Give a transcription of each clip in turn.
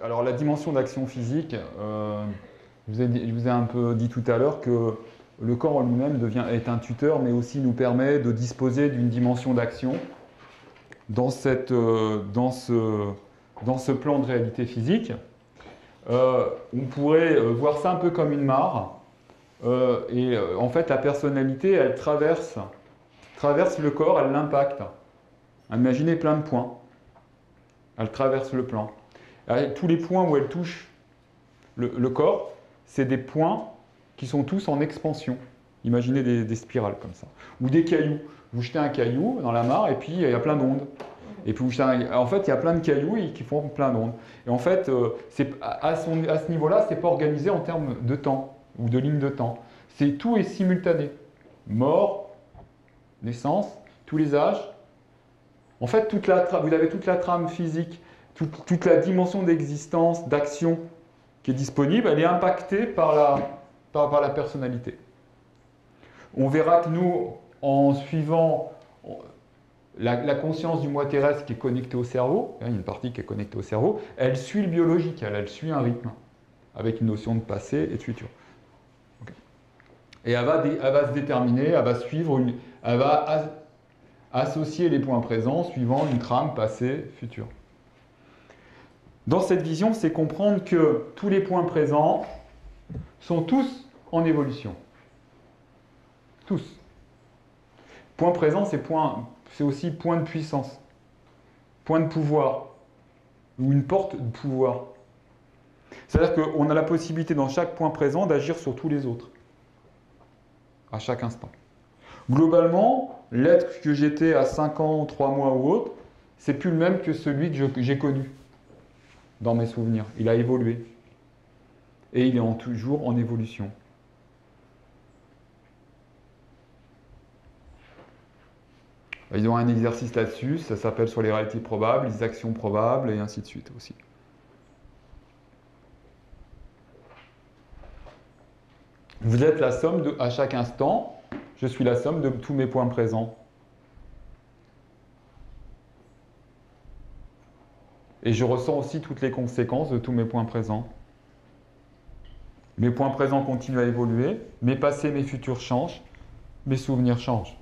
alors la dimension d'action physique, je vous ai un peu dit tout à l'heure que le corps en lui-même est un tuteur, mais aussi nous permet de disposer d'une dimension d'action dans ce plan de réalité physique. On pourrait voir ça un peu comme une mare. En fait, la personnalité, elle traverse le corps, elle l'impacte. Imaginez plein de points. Elle traverse le plan. Tous les points où elle touche le corps, c'est des points qui sont tous en expansion. Imaginez des spirales comme ça. Ou des cailloux. Vous jetez un caillou dans la mare et puis il y a plein d'ondes. Et puis en fait, il y a plein de cailloux qui font plein d'ondes. Et en fait, à ce niveau-là, c'est pas organisé en termes de temps ou de ligne de temps. Tout est simultané. Mort, naissance, tous les âges. En fait, vous avez toute la trame physique, toute la dimension d'existence, d'action qui est disponible, elle est impactée par la personnalité. On verra que nous, en suivant la conscience du moi terrestre qui est connectée au cerveau, il y a une partie qui est connectée au cerveau, elle suit le biologique, elle suit un rythme, avec une notion de passé et de futur. Okay. Et elle va se déterminer, elle va suivre, elle va associer les points présents suivant une trame passé, futur. Dans cette vision, c'est comprendre que tous les points présents sont tous en évolution. Tous. Point présent, c'est aussi point de puissance, point de pouvoir, ou une porte de pouvoir. C'est-à-dire qu'on a la possibilité dans chaque point présent d'agir sur tous les autres, à chaque instant. Globalement, l'être que j'étais à 5 ans, 3 mois ou autre, c'est plus le même que celui que j'ai connu dans mes souvenirs. Il a évolué. Et il est toujours en évolution. Ils ont un exercice là-dessus, ça s'appelle sur les réalités probables, les actions probables, et ainsi de suite aussi. Vous êtes la somme à chaque instant, je suis la somme de tous mes points présents. Et je ressens aussi toutes les conséquences de tous mes points présents. Mes points présents continuent à évoluer, mes passés, mes futurs changent, mes souvenirs changent.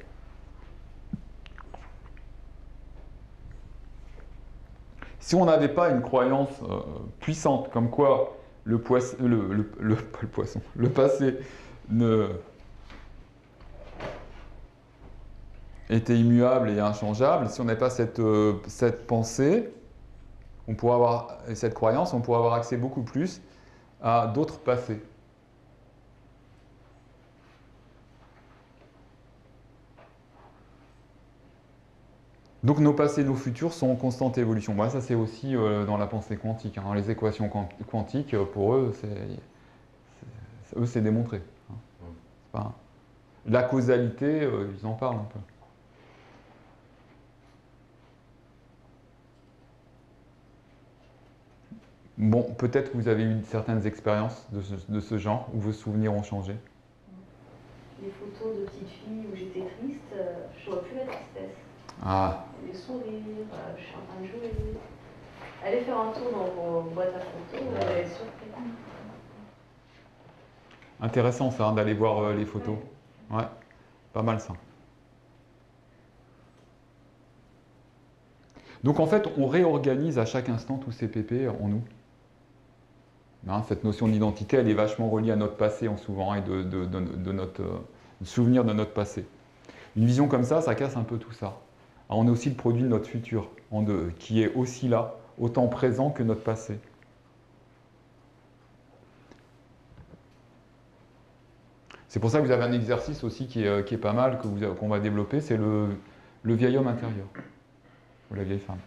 Si on n'avait pas une croyance puissante, comme quoi le passé était immuable et inchangeable, si on n'avait pas cette pensée, cette croyance, on pourrait avoir accès beaucoup plus à d'autres passés. Donc nos passés, nos futurs sont en constante évolution. Bon, ça c'est aussi dans la pensée quantique. Hein. Les équations quantiques, pour eux, c'est démontré. Hein. Enfin, la causalité, ils en parlent un peu. Bon, peut-être que vous avez eu certaines expériences de ce genre, où vos souvenirs ont changé. Les photos de petites filles où j'étais triste, je vois plus la tristesse. Ah. Les sourires, je suis en train de jouer. Allez faire un tour dans vos boîtes à photos, vous allez être surpris. Intéressant ça, hein, d'aller voir les photos. Ouais, pas mal ça. Donc en fait, on réorganise à chaque instant tous ces pépés en nous. Hein, cette notion d'identité, elle est vachement reliée à notre passé en souvent et de notre souvenir de notre passé. Une vision comme ça casse un peu tout ça. Alors, on est aussi le produit de notre futur, qui est aussi là, autant présent que notre passé. C'est pour ça que vous avez un exercice aussi qui est pas mal, qu'on va développer, c'est le vieil homme intérieur, ou la vieille femme.